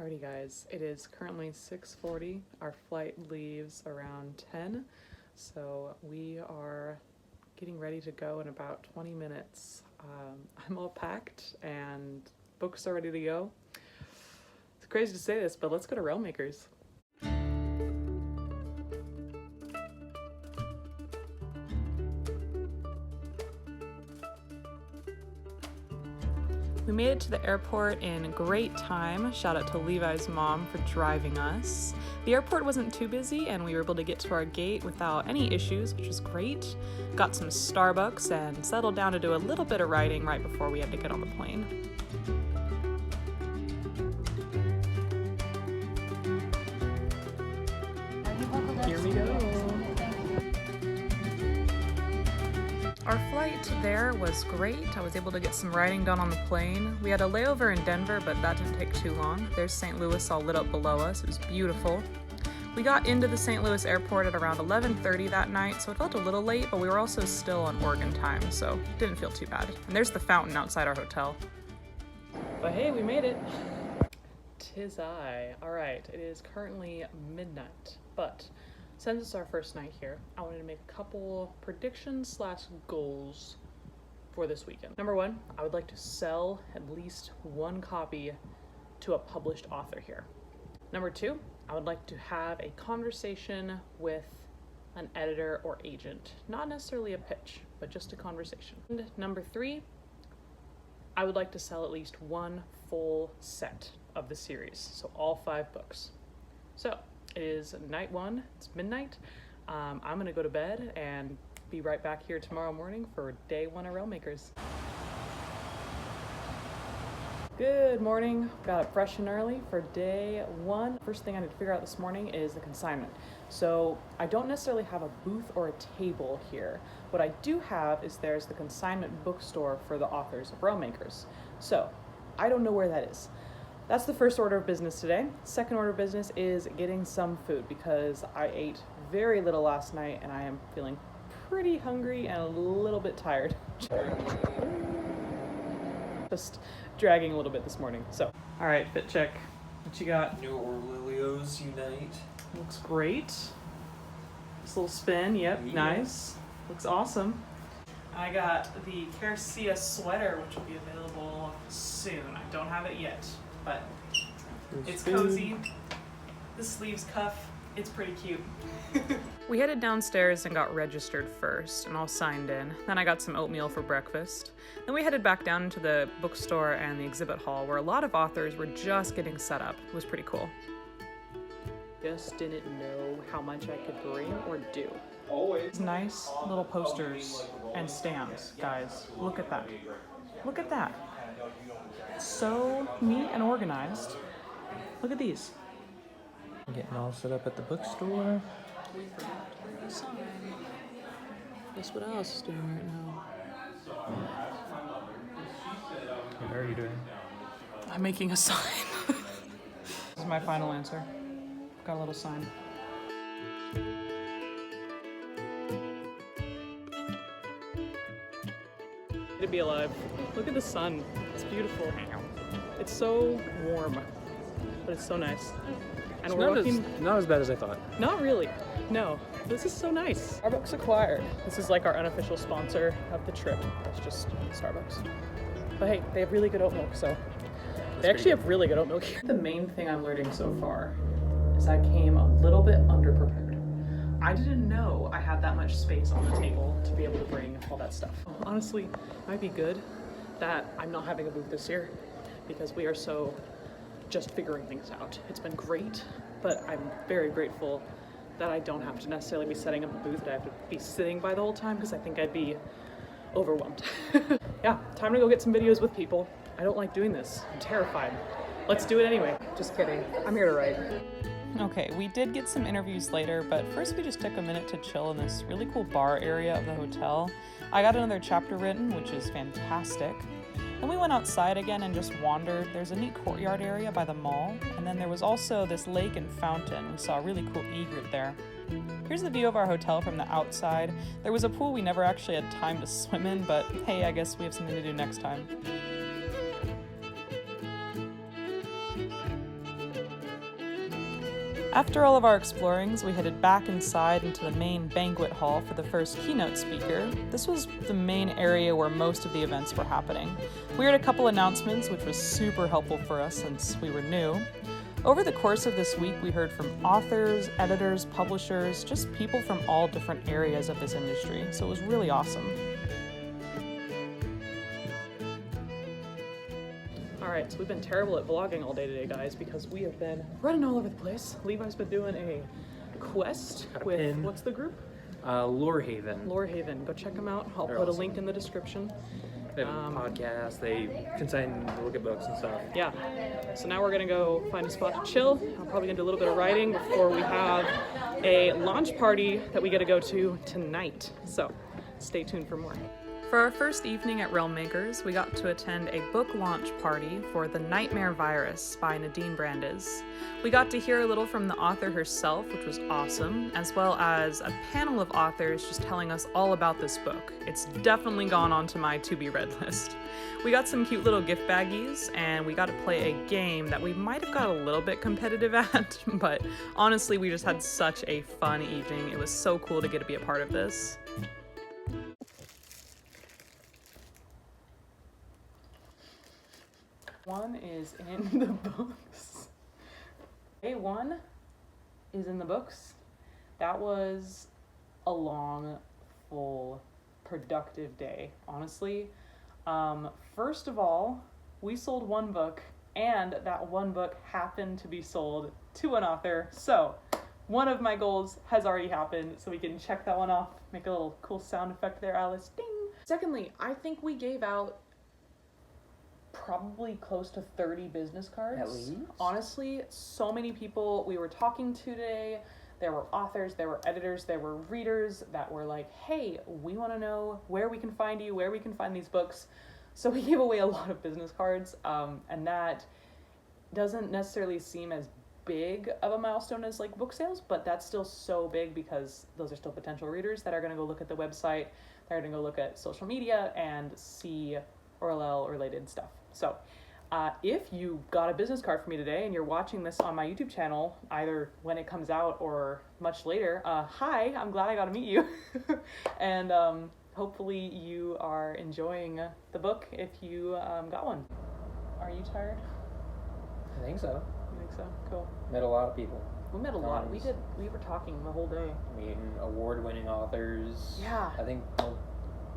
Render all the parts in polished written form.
Alrighty guys, it is currently 6:40. Our flight leaves around 10, so we are getting ready to go in about 20 minutes. I'm all packed and books are ready to go. It's crazy to say this, but let's go to Railmakers. We made it to the airport in great time. Shout out to Levi's mom for driving us. The airport wasn't too busy and we were able to get to our gate without any issues, which was great. Got some Starbucks and settled down to do a little bit of writing right before we had to get on the plane. Here we go. Our flight there was great. I was able to get some writing done on the plane. We had a layover in Denver, but that didn't take too long. There's St. Louis all lit up below us. It was beautiful. We got into the St. Louis airport at around 11:30 that night, so it felt a little late, but we were also still on Oregon time, so it didn't feel too bad. And there's the fountain outside our hotel. But hey, we made it. 'Tis I. All right, it is currently midnight, but since it's our first night here, I wanted to make a couple predictions / goals for this weekend. Number one, I would like to sell at least one copy to a published author here. Number two, I would like to have a conversation with an editor or agent. Not necessarily a pitch, but just a conversation. And number three, I would like to sell at least one full set of the series, so all 5 books. So, it is night one, it's midnight. I'm gonna go to bed and be right back here tomorrow morning for day 1 of Railmakers. Good morning, got up fresh and early for day 1. First thing I need to figure out this morning is the consignment. So I don't necessarily have a booth or a table here. What I do have is there's the consignment bookstore for the authors of Railmakers. So I don't know where that is. That's the first order of business today. Second order of business is getting some food because I ate very little last night and I am feeling pretty hungry and a little bit tired. Just dragging a little bit this morning. So, all right, fit check. What you got? New Orleos Unite. Looks great. This little spin, yep, Yeah. Nice. Looks awesome. I got the Kerry sweater, which will be available soon. I don't have it yet, but it's cozy. The sleeves cuff, it's pretty cute. We headed downstairs and got registered first and all signed in. Then I got some oatmeal for breakfast. Then we headed back down into the bookstore and the exhibit hall where a lot of authors were just getting set up. It was pretty cool. Just didn't know how much I could bring or do. Always. Nice little posters and stamps, guys. Look at that. Look at that. So neat and organized. Look at these. Getting all set up at the bookstore. We forgot to bring a sign. Guess what else is doing right now? What are you doing? I'm making a sign. This is my final answer. Got a little sign. To be alive. Look at the sun. It's beautiful. It's so warm, but it's so nice. And we're walking. Not as bad as I thought. Not really. No. This is so nice. Starbucks acquired. This is like our unofficial sponsor of the trip. That's just Starbucks. But hey, they have really good oat milk, so they actually have really good oat milk here. The main thing I'm learning so far is I came a little bit underprepared. I didn't know I had that much space on the table to be able to bring all that stuff. Honestly, it might be good that I'm not having a booth this year because we are so just figuring things out. It's been great, but I'm very grateful that I don't have to necessarily be setting up a booth that I have to be sitting by the whole time because I think I'd be overwhelmed. Yeah, time to go get some videos with people. I don't like doing this. I'm terrified. Let's do it anyway. Just kidding. I'm here to write. Okay, we did get some interviews later, but first we just took a minute to chill in this really cool bar area of the hotel. I got another chapter written, which is fantastic. Then we went outside again and just wandered. There's a neat courtyard area by the mall, and then there was also this lake and fountain. We saw a really cool egret there. Here's the view of our hotel from the outside. There was a pool we never actually had time to swim in, but hey, I guess we have something to do next time. After all of our explorings, we headed back inside into the main banquet hall for the first keynote speaker. This was the main area where most of the events were happening. We heard a couple announcements, which was super helpful for us since we were new. Over the course of this week, we heard from authors, editors, publishers, just people from all different areas of this industry, so it was really awesome. Alright, so we've been terrible at vlogging all day today, guys, because we have been running all over the place. Levi's been doing a quest with, what's the group? Lorehaven. Lorehaven. Go check them out. I'll put a link in the description. They have a podcast, they consign to look at books and stuff. Yeah. So now we're gonna go find a spot to chill. I'm probably gonna do a little bit of writing before we have a launch party that we get to go to tonight. So stay tuned for more. For our first evening at Realm Makers, we got to attend a book launch party for The Nightmare Virus by Nadine Brandes. We got to hear a little from the author herself, which was awesome, as well as a panel of authors just telling us all about this book. It's definitely gone onto my to-be-read list. We got some cute little gift baggies, and we got to play a game that we might have got a little bit competitive at, but honestly, we just had such a fun evening. It was so cool to get to be a part of this. One is in the books. Day one is in the books. That was a long, full, productive day, honestly. First of all, we sold one book, and that one book happened to be sold to an author. So one of my goals has already happened, so we can check that one off. Make a little cool sound effect there, Alice. Ding! Secondly, I think we gave out probably close to 30 business cards. At least? Honestly, so many people we were talking to today. There were authors, there were editors, there were readers that were like, hey, we want to know where we can find you, where we can find these books. So we gave away a lot of business cards, and that doesn't necessarily seem as big of a milestone as like book sales, but that's still so big because those are still potential readers that are going to go look at the website, they're going to go look at social media and see ORLL related stuff. So if you got a business card for me today and you're watching this on my YouTube channel, either when it comes out or much later, hi, I'm glad I got to meet you. And hopefully you are enjoying the book if you got one. Are you tired? I think so. You think so? Cool. Met a lot of people. We met a lot. We were talking the whole day. Meeting award-winning authors. Yeah. I think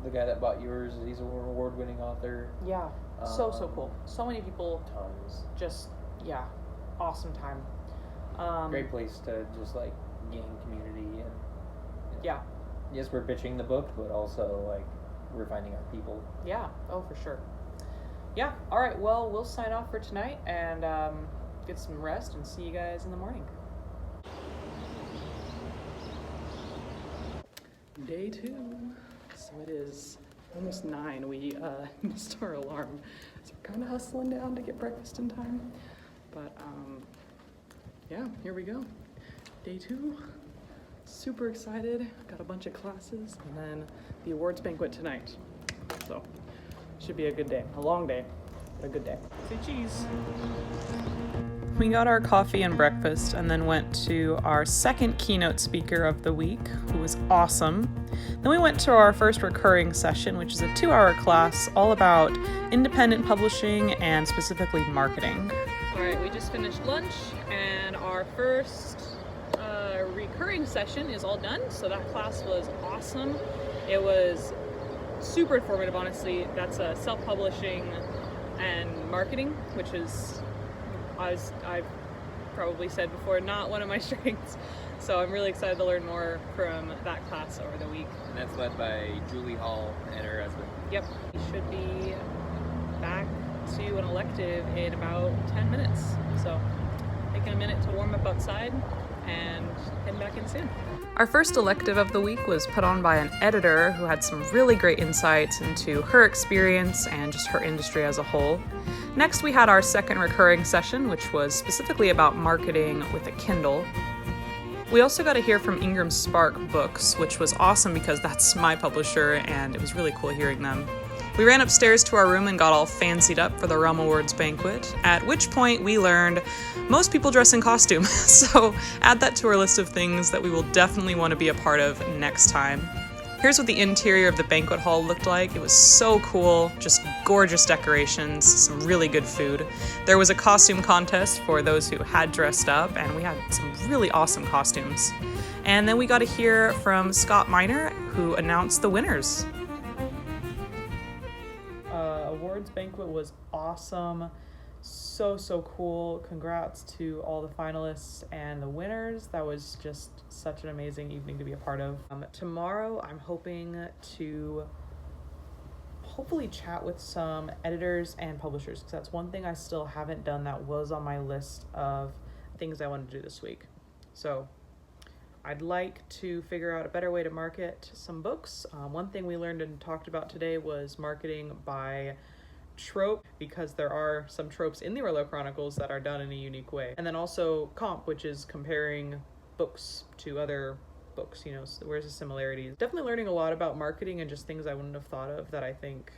the guy that bought yours, he's an award-winning author. Yeah. So cool. So many people. Tons. Just, yeah. Awesome time. Great place to just like gain community and yeah. Yes, we're pitching the book, but also like we're finding our people. Yeah. Oh, for sure. Yeah. All right. Well, we'll sign off for tonight and get some rest and see you guys in the morning. Day 2. So it is almost 9. We missed our alarm, so we're kind of hustling down to get breakfast in time. But yeah, here we go. Day 2. Super excited. Got a bunch of classes, and then the awards banquet tonight. So should be a good day. A long day, but a good day. Say cheese. We got our coffee and breakfast and then went to our second keynote speaker of the week, who was awesome. Then we went to our first recurring session, which is a 2-hour class all about independent publishing and specifically marketing. All right, we just finished lunch and our first recurring session is all done. So that class was awesome. It was super informative, honestly. That's self-publishing and marketing, which is, as I've probably said before, not one of my strengths. So I'm really excited to learn more from that class over the week. And that's led by Julie Hall and her husband. Yep. We should be back to an elective in about 10 minutes. So taking a minute to warm up outside and heading back in soon. Our first elective of the week was put on by an editor who had some really great insights into her experience and just her industry as a whole. Next, we had our second recurring session, which was specifically about marketing with a Kindle. We also got to hear from Ingram Spark Books, which was awesome because that's my publisher and it was really cool hearing them. We ran upstairs to our room and got all fancied up for the Realm Awards banquet, at which point we learned most people dress in costume, so add that to our list of things that we will definitely want to be a part of next time. Here's what the interior of the banquet hall looked like. It was so cool, just gorgeous decorations, some really good food. There was a costume contest for those who had dressed up, and we had some really awesome costumes. And then we got to hear from Scott Miner, who announced the winners. Awards banquet was awesome. So cool. Congrats to all the finalists and the winners. That was just such an amazing evening to be a part of. Tomorrow I'm hoping to hopefully chat with some editors and publishers, because that's one thing I still haven't done that was on my list of things I wanted to do this week. So I'd like to figure out a better way to market some books. One thing we learned and talked about today was marketing by trope, because there are some tropes in the Orlo Chronicles that are done in a unique way. And then also comp, which is comparing books to other books, so where's the similarities. Definitely learning a lot about marketing and just things I wouldn't have thought of that I think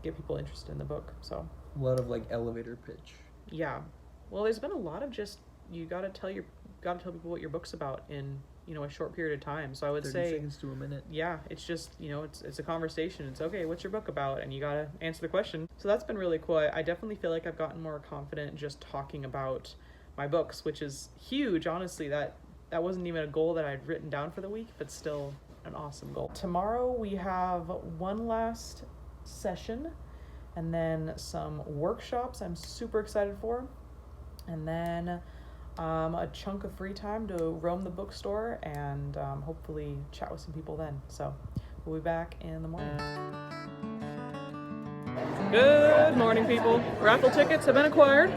get people interested in the book. So a lot of elevator pitch. Yeah. Well, there's been a lot of just, you gotta tell people what your book's about in a short period of time. So I would 30 say seconds to a minute. Yeah, it's just it's a conversation. It's okay, what's your book about, and you gotta answer the question. So that's been really cool. I definitely feel like I've gotten more confident just talking about my books, which is huge. Honestly, that wasn't even a goal that I'd written down for the week, but still an awesome goal. Tomorrow we have one last session and then some workshops I'm super excited for, and then a chunk of free time to roam the bookstore and hopefully chat with some people then. So we'll be back in the morning. Good morning, people. Raffle tickets have been acquired.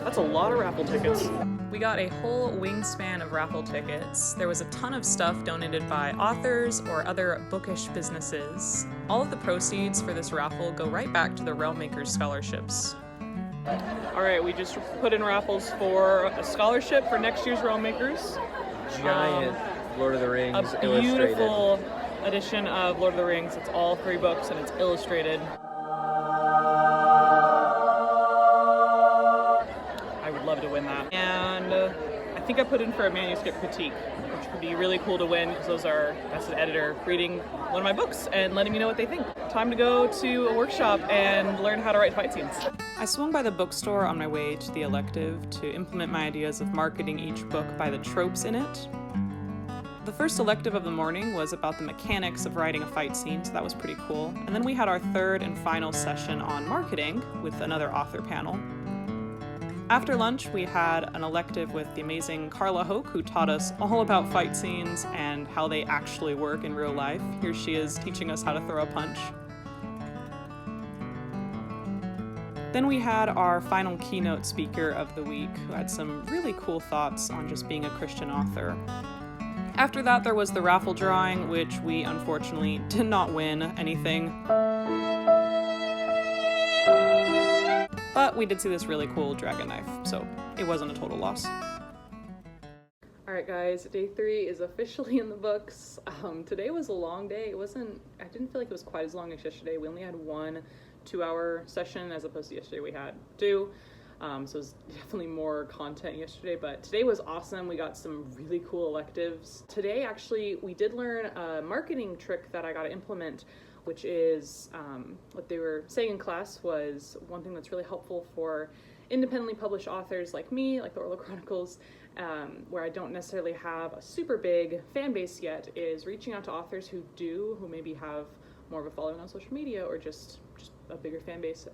That's a lot of raffle tickets. We got a whole wingspan of raffle tickets. There was a ton of stuff donated by authors or other bookish businesses. All of the proceeds for this raffle go right back to the Realm Makers scholarships. All right, we just put in raffles for a scholarship for next year's Realm Makers. Giant Lord of the Rings a illustrated. Beautiful edition of Lord of the Rings. It's all 3 books and it's illustrated. I would love to win that. And I think I put in for a manuscript critique, which would be really cool to win, because that's an editor reading one of my books and letting me know what they think. Time to go to a workshop and learn how to write fight scenes. I swung by the bookstore on my way to the elective to implement my ideas of marketing each book by the tropes in it. The first elective of the morning was about the mechanics of writing a fight scene, so that was pretty cool. And then we had our third and final session on marketing with another author panel. After lunch, we had an elective with the amazing Carla Hoch, who taught us all about fight scenes and how they actually work in real life. Here she is teaching us how to throw a punch. Then we had our final keynote speaker of the week, who had some really cool thoughts on just being a Christian author. After that, there was the raffle drawing, which we unfortunately did not win anything. But we did see this really cool dragon knife, so it wasn't a total loss. Alright guys, day 3 is officially in the books. Today was a long day. I didn't feel like it was quite as long as yesterday. We only had 1 2-hour session as opposed to yesterday we had 2. So it was definitely more content yesterday, but today was awesome. We got some really cool electives. Today, actually, we did learn a marketing trick that I got to implement, which is what they were saying in class was one thing that's really helppful for independently published authors like me, like the Orlo Chronicles, where I don't necessarily have a super big fan base yet, is reaching out to authors who maybe have more of a following on social media or just a bigger fan base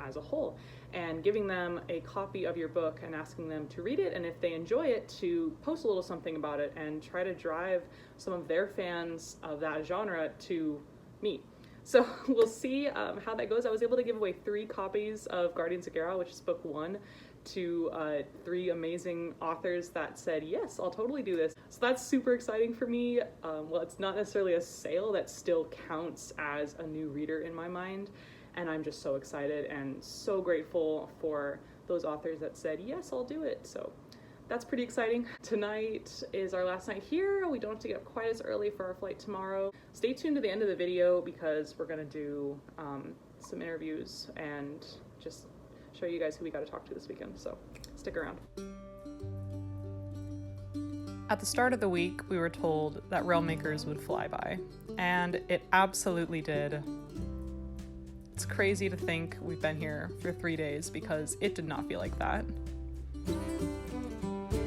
as a whole, and giving them a copy of your book and asking them to read it, and if they enjoy it, to post a little something about it and try to drive some of their fans of that genre to me. So we'll see how that goes. I was able to give away 3 copies of Guardians of Gara, which is book 1, to 3 amazing authors that said, yes, I'll totally do this. So that's super exciting for me. Well, it's not necessarily a sale, that still counts as a new reader in my mind. And I'm just so excited and so grateful for those authors that said, yes, I'll do it. So that's pretty exciting. Tonight is our last night here. We don't have to get up quite as early for our flight tomorrow. Stay tuned to the end of the video because we're gonna do some interviews and just show you guys who we got to talk to this weekend, so stick around. At the start of the week, we were told that Railmakers would fly by, and it absolutely did. It's crazy to think we've been here for 3 days because it did not feel like that.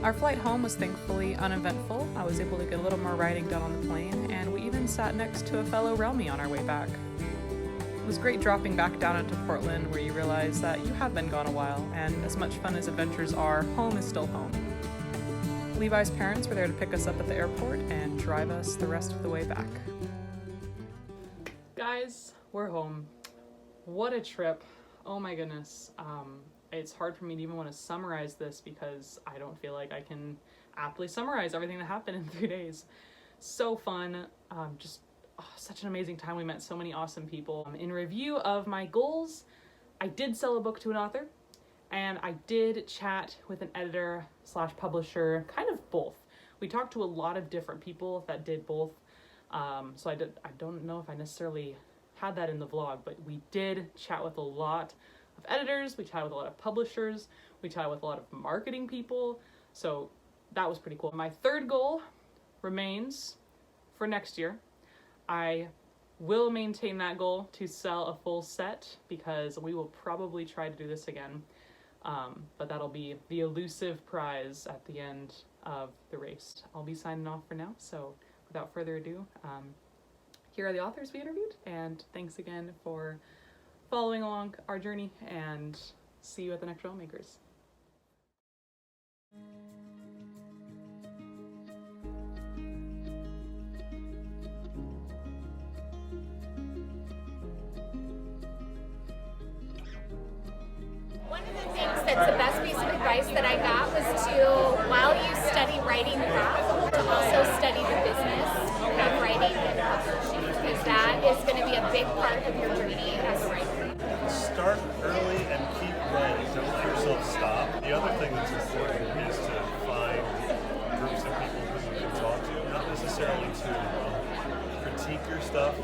Our flight home was thankfully uneventful. I was able to get a little more riding done on the plane, and we even sat next to a fellow Railmie on our way back. It was great dropping back down into Portland where you realize that you have been gone a while, and as much fun as adventures are, home is still home. Levi's parents were there to pick us up at the airport and drive us the rest of the way back. Guys, we're home. What a trip. Oh my goodness. It's hard for me to even want to summarize this because I don't feel like I can aptly summarize everything that happened in 3 days. So fun. Such an amazing time. We met so many awesome people. In review of my goals, I did sell a book to an author, and I did chat with an editor / publisher, kind of both. We talked to a lot of different people that did both. So I don't know if I necessarily had that in the vlog, but we did chat with a lot of editors, we chatted with a lot of publishers, we chatted with a lot of marketing people, so that was pretty cool. My third goal remains for next year. I will maintain that goal to sell a full set because we will probably try to do this again, but that'll be the elusive prize at the end of the race. I'll be signing off for now, so without further ado, here are the authors we interviewed, and thanks again for following along our journey, and see you at the next Railmakers. One of the things that's the best piece of advice that I got was to, while you study writing craft, to also study the business of writing and publishing, because that is going to be a big part of your journey as a writer. Start early and keep writing. Don't let yourself stop. The other thing that's important is to find groups of people who you can talk to, not necessarily to critique your stuff,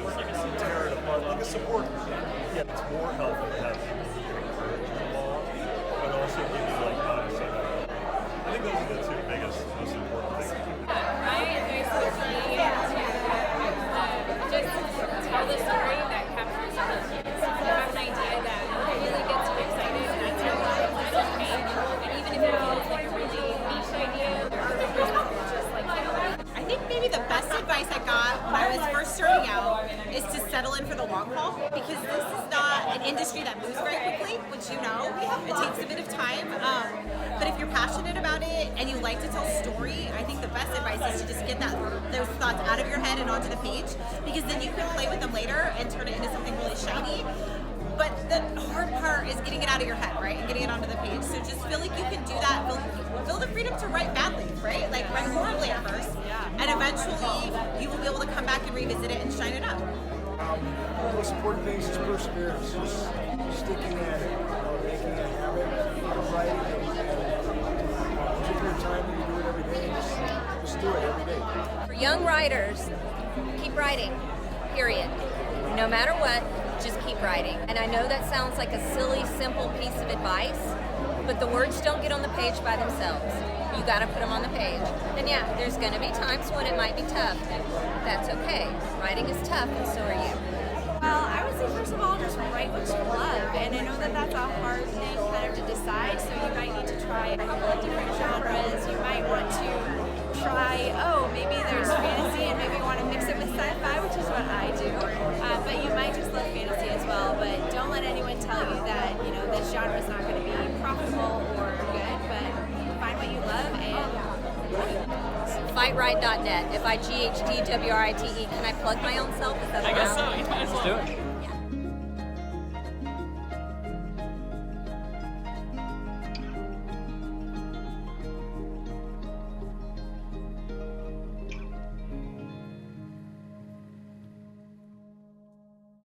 tear it apart, like a support group. Yeah, it's more helpful to have people who can encourage you along, but also give you like honest feedback. I think those are the two biggest, most important things. My advice would be to just tell the story that captures all of you. If you have an idea that really gets you excited, that's your life, that's okay. And even if it feels like a really niche idea, just like, I think maybe the best advice I got when I was first starting out is to settle in for the long haul, because this is not an industry that moves very quickly, which you know, it takes a bit of time. But if you're passionate about it and you like to tell a story, I think the best advice is to just get those thoughts out of your head and onto the page, because then you can play with them later and turn it into something really shiny. But the hard part is getting it out of your head, right? And getting it onto the page. So just feel like you can do that. Feel the freedom to write badly, right? Like write horribly at first. And eventually you will be able to come back and revisit it and shine it up. One of the most important things is perseverance. Just sticking at it, making it a habit of writing, and taking your time when you do it every day. Just do it every day. For young writers, keep writing, period. No matter what, just keep writing. And I know that sounds like a silly, simple piece of advice, but the words don't get on the page by themselves. You gotta put them on the page. And yeah, there's gonna be times when it might be tough. That's okay. Writing is tough, and so are you. well, I would say first of all, just write what you love. And I know that that's a hard thing kind of to decide, so you might need to try a couple of different genres. You might want to try, maybe there's fantasy and maybe you want to mix it with sci-fi, which is what I do. But you might just love fantasy as well. But don't let anyone tell you that, this genre is not going to be profitable or good, but find what you love and Fightwrite.net. FIGHTWRITE. Can I plug my own self? I guess so. You might as well. Let's do it.